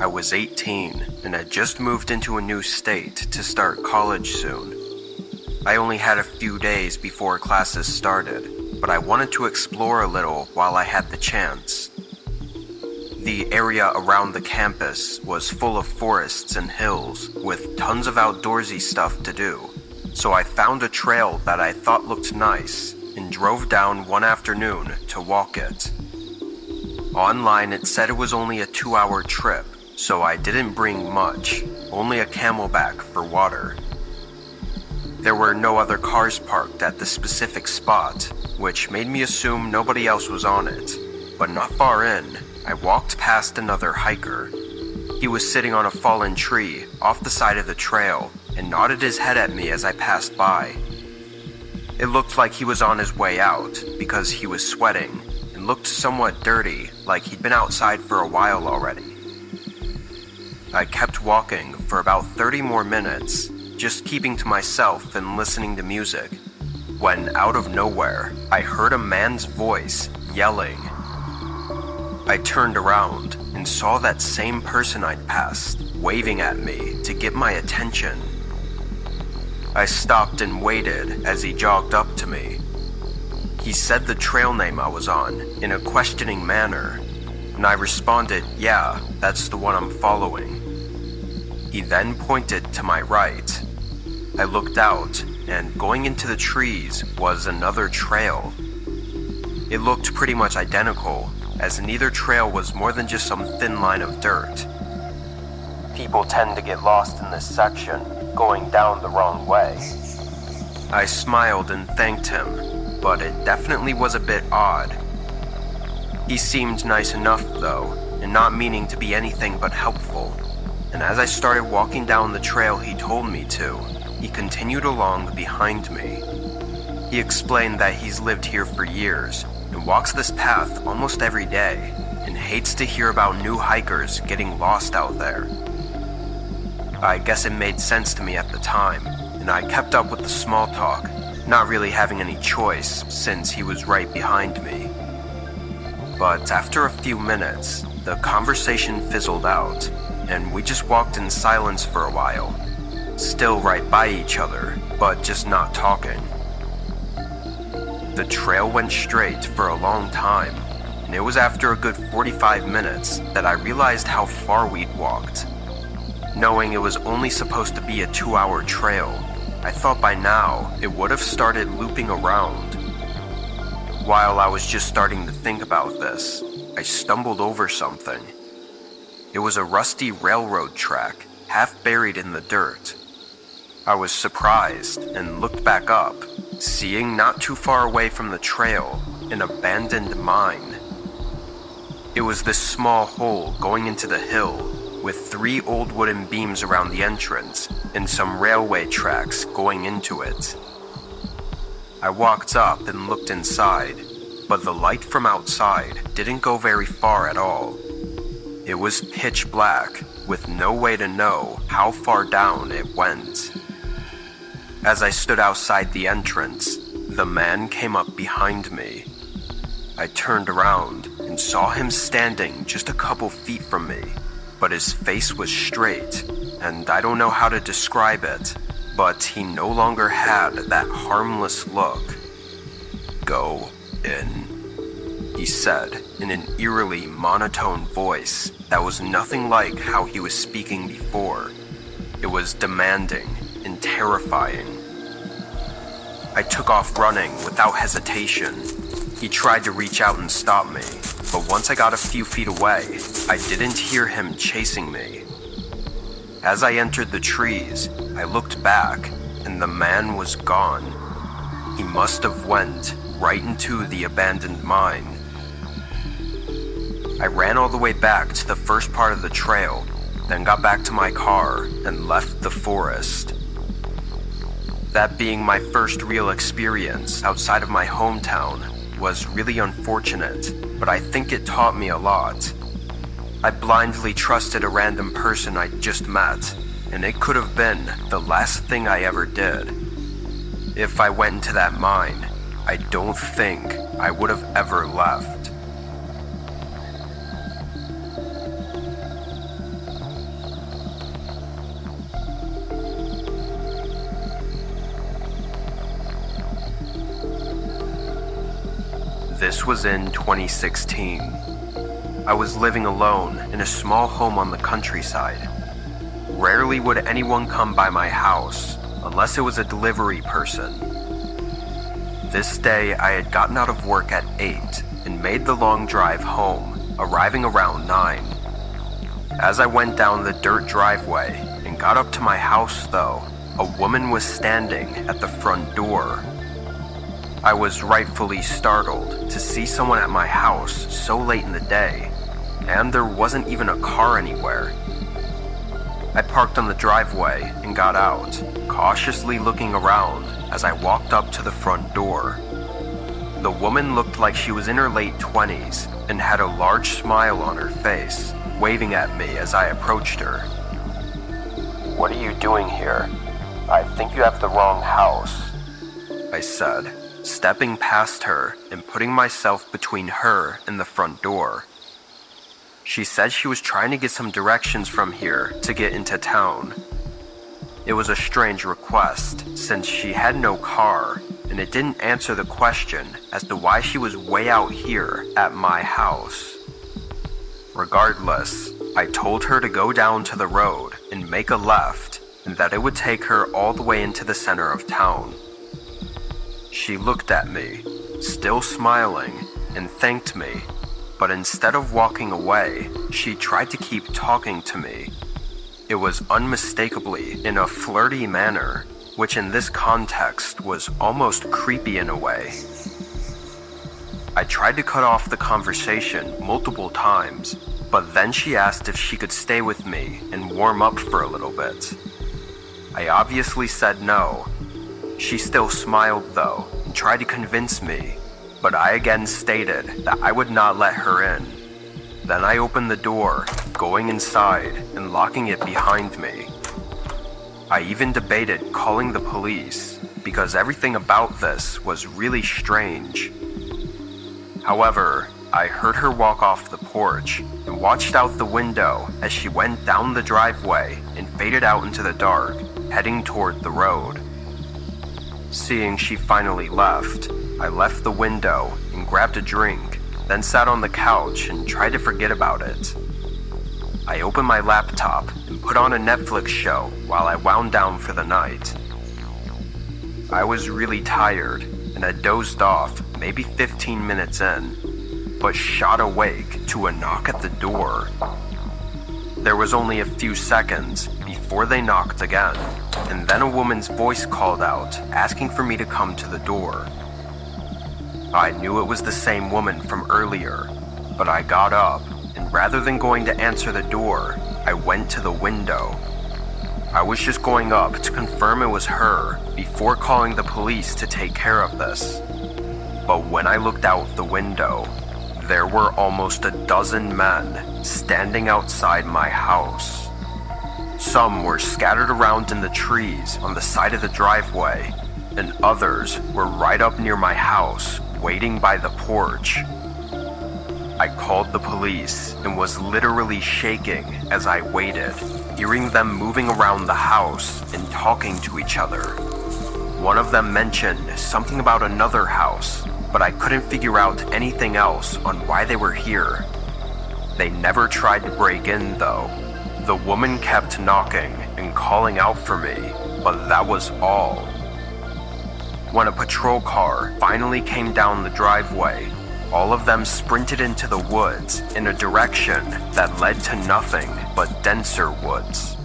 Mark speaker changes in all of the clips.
Speaker 1: I was 18 and had just moved into a new state to start college soon. I only had a few days before classes started, but I wanted to explore a little while I had the chance. The area around the campus was full of forests and hills with tons of outdoorsy stuff to do, so I found a trail that I thought looked nice and drove down one afternoon to walk it. Online it said it was only a 2-hour trip, so I didn't bring much, only a camelback for water. There were no other cars parked at the specific spot, which made me assume nobody else was on it, but not far in, I walked past another hiker. He was sitting on a fallen tree off the side of the trail and nodded his head at me as I passed by. It looked like he was on his way out because he was sweating and looked somewhat dirty, like he'd been outside for a while already. I kept walking for about 30 more minutes, just keeping to myself and listening to music, when out of nowhere, I heard a man's voice yelling. I turned around and saw that same person I'd passed, waving at me to get my attention. I stopped and waited as he jogged up to me. He said the trail name I was on in a questioning manner, and I responded, "Yeah, that's the one I'm following." He then pointed to my right. I looked out, and going into the trees was another trail. It looked pretty much identical, as neither trail was more than just some thin line of dirt. People tend to get lost in this section, going down the wrong way. I smiled and thanked him, but it definitely was a bit odd. He seemed nice enough though, and not meaning to be anything but helpful. And as I started walking down the trail he told me to, he continued along behind me. He explained that he's lived here for years and walks this path almost every day and hates to hear about new hikers getting lost out there. I guess it made sense to me at the time, and I kept up with the small talk, not really having any choice since he was right behind me. But after a few minutes, the conversation fizzled out, and we just walked in silence for a while, still right by each other, but just not talking. The trail went straight for a long time, and it was after a good 45 minutes that I realized how far we'd walked. Knowing it was only supposed to be a 2-hour trail, I thought by now it would have started looping around. While I was just starting to think about this, I stumbled over something. It was a rusty railroad track, half buried in the dirt. I was surprised and looked back up, seeing not too far away from the trail an abandoned mine. It was this small hole going into the hill, with 3 old wooden beams around the entrance and some railway tracks going into it. I walked up and looked inside, but the light from outside didn't go very far at all. It was pitch black, with no way to know how far down it went. As I stood outside the entrance, the man came up behind me. I turned around and saw him standing just a couple feet from me, but his face was straight, and I don't know how to describe it, but he no longer had that harmless look. "Go in," he said in an eerily monotone voice that was nothing like how he was speaking before. It was demanding and terrifying. I took off running without hesitation. He tried to reach out and stop me, but once I got a few feet away, I didn't hear him chasing me. As I entered the trees, I looked back, and the man was gone. He must have went right into the abandoned mine. I ran all the way back to the first part of the trail, then got back to my car and left the forest. That being my first real experience outside of my hometown was really unfortunate, but I think it taught me a lot. I blindly trusted a random person I just met, and it could have been the last thing I ever did. If I went into that mine, I don't think I would have ever left. This was in 2016. I was living alone in a small home on the countryside. Rarely would anyone come by my house unless it was a delivery person. This day I had gotten out of work at 8 and made the long drive home, arriving around 9. As I went down the dirt driveway and got up to my house though, a woman was standing at the front door. I was rightfully startled to see someone at my house so late in the day, and there wasn't even a car anywhere. I parked on the driveway and got out, cautiously looking around as I walked up to the front door. The woman looked like she was in her late 20s and had a large smile on her face, waving at me as I approached her. "What are you doing here? I think you have the wrong house," I said, stepping past her and putting myself between her and the front door. She said she was trying to get some directions from here to get into town. It was a strange request since she had no car, and it didn't answer the question as to why she was way out here at my house. Regardless, I told her to go down to the road and make a left, and that it would take her all the way into the center of town. She looked at me, still smiling, and thanked me, but instead of walking away, she tried to keep talking to me. It was unmistakably in a flirty manner, which in this context was almost creepy in a way. I tried to cut off the conversation multiple times, but then she asked if she could stay with me and warm up for a little bit. I obviously said no. She still smiled though and tried to convince me, but I again stated that I would not let her in. Then I opened the door, going inside and locking it behind me. I even debated calling the police because everything about this was really strange. However, I heard her walk off the porch and watched out the window as she went down the driveway and faded out into the dark, heading toward the road. Seeing she finally left, I left the window and grabbed a drink, then sat on the couch and tried to forget about it. I opened my laptop and put on a Netflix show while I wound down for the night. I was really tired and I dozed off maybe 15 minutes in, but shot awake to a knock at the door. There was only a few seconds before they knocked again, and then a woman's voice called out, asking for me to come to the door. I knew it was the same woman from earlier, but I got up, and rather than going to answer the door, I went to the window. I was just going up to confirm it was her before calling the police to take care of this. But when I looked out the window, there were almost a dozen men standing outside my house. Some were scattered around in the trees on the side of the driveway, and others were right up near my house, waiting by the porch. I called the police and was literally shaking as I waited, hearing them moving around the house and talking to each other. One of them mentioned something about another house, but I couldn't figure out anything else on why they were here. They never tried to break in though. The woman kept knocking and calling out for me, but that was all. When a patrol car finally came down the driveway, all of them sprinted into the woods in a direction that led to nothing but denser woods.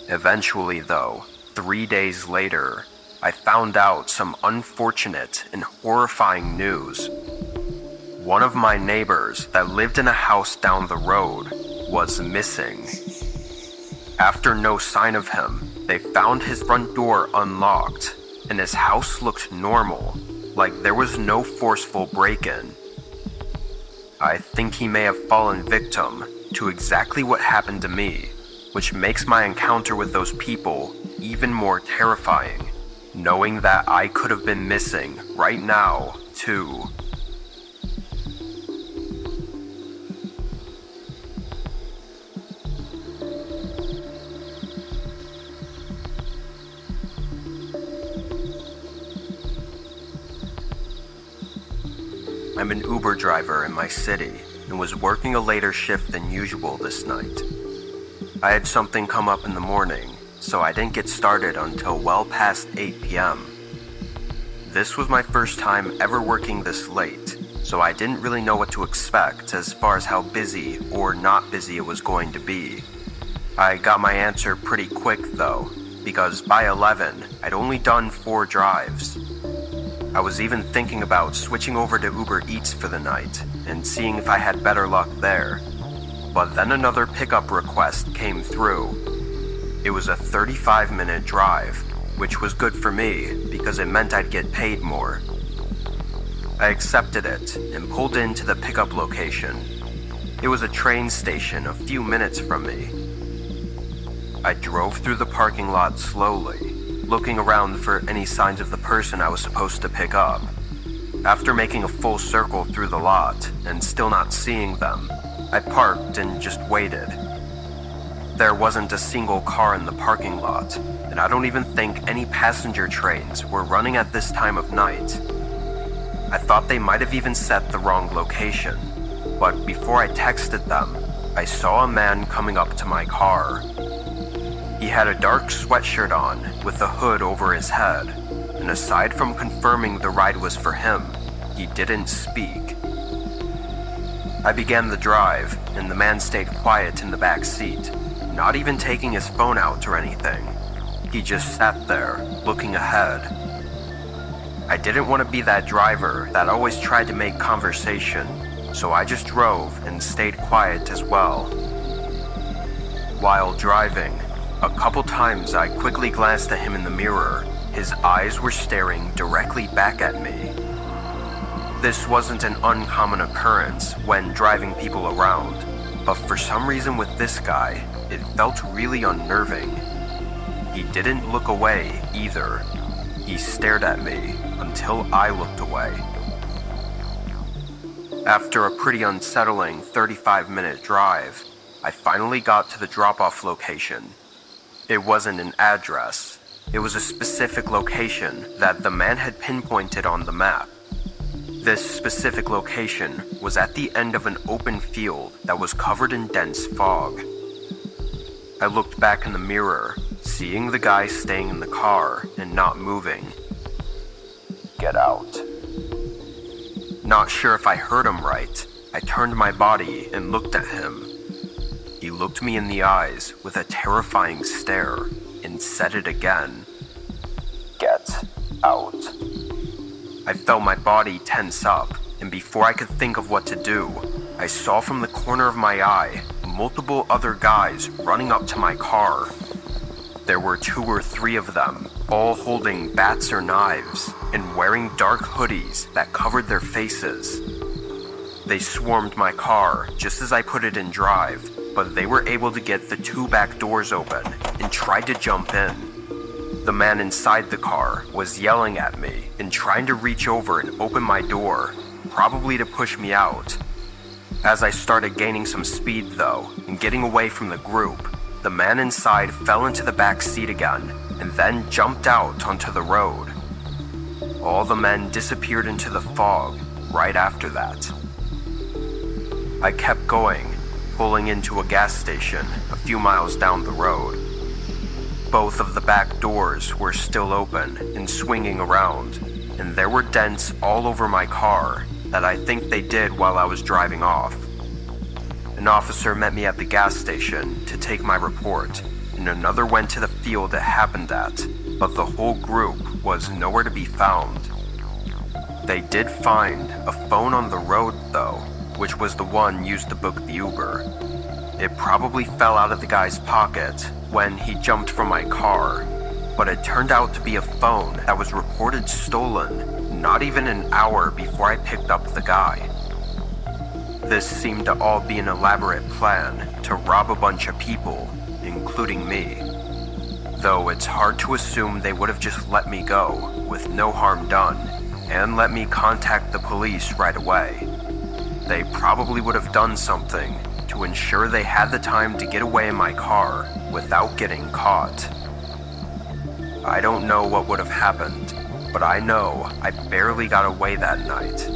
Speaker 1: Eventually though, 3 days later, I found out some unfortunate and horrifying news. One of my neighbors that lived in a house down the road was missing. After no sign of him, they found his front door unlocked, and his house looked normal, like there was no forceful break-in. I think he may have fallen victim to exactly what happened to me, which makes my encounter with those people even more terrifying, knowing that I could have been missing right now, too. I'm an Uber driver in my city and was working a later shift than usual this night. I had something come up in the morning, so I didn't get started until well past 8 p.m. This was my first time ever working this late, so I didn't really know what to expect as far as how busy or not busy it was going to be. I got my answer pretty quick though, because by 11, I'd only done 4 drives. I was even thinking about switching over to Uber Eats for the night and seeing if I had better luck there. But then another pickup request came through. It was a 35-minute drive, which was good for me because it meant I'd get paid more. I accepted it and pulled into the pickup location. It was a train station a few minutes from me. I drove through the parking lot slowly, looking around for any signs of the person I was supposed to pick up. After making a full circle through the lot and still not seeing them, I parked and just waited. There wasn't a single car in the parking lot, and I don't even think any passenger trains were running at this time of night. I thought they might have even set the wrong location, but before I texted them, I saw a man coming up to my car. He had a dark sweatshirt on with a hood over his head, and aside from confirming the ride was for him, he didn't speak. I began the drive, and the man stayed quiet in the back seat, not even taking his phone out or anything. He just sat there, looking ahead. I didn't want to be that driver that always tried to make conversation, so I just drove and stayed quiet as well. While driving, a couple times I quickly glanced at him in the mirror. His eyes were staring directly back at me. This wasn't an uncommon occurrence when driving people around, but for some reason with this guy, it felt really unnerving. He didn't look away either. He stared at me until I looked away. After a pretty unsettling 35-minute drive, I finally got to the drop-off location. It wasn't an address. It was a specific location that the man had pinpointed on the map. This specific location was at the end of an open field that was covered in dense fog. I looked back in the mirror, seeing the guy staying in the car and not moving. Get out. Not sure if I heard him right, I turned my body and looked at him. He looked me in the eyes with a terrifying stare and said it again. Get out. I felt my body tense up, and before I could think of what to do, I saw from the corner of my eye multiple other guys running up to my car. There were 2 or 3 of them, all holding bats or knives, and wearing dark hoodies that covered their faces. They swarmed my car just as I put it in drive, but they were able to get the 2 back doors open and tried to jump in. The man inside the car was yelling at me and trying to reach over and open my door, probably to push me out. As I started gaining some speed though, and getting away from the group, the man inside fell into the back seat again, and then jumped out onto the road. All the men disappeared into the fog right after that. I kept going, pulling into a gas station a few miles down the road. Both of the back doors were still open and swinging around, and there were dents all over my car that I think they did while I was driving off. An officer met me at the gas station to take my report, and another went to the field it happened at, but the whole group was nowhere to be found. They did find a phone on the road though, which was the one used to book the Uber. It probably fell out of the guy's pocket when he jumped from my car, but it turned out to be a phone that was reported stolen not even an hour before I picked up the guy. This seemed to all be an elaborate plan to rob a bunch of people, including me. Though it's hard to assume they would have just let me go with no harm done and let me contact the police right away. They probably would have done something to ensure they had the time to get away in my car without getting caught. I don't know what would have happened, but I know I barely got away that night.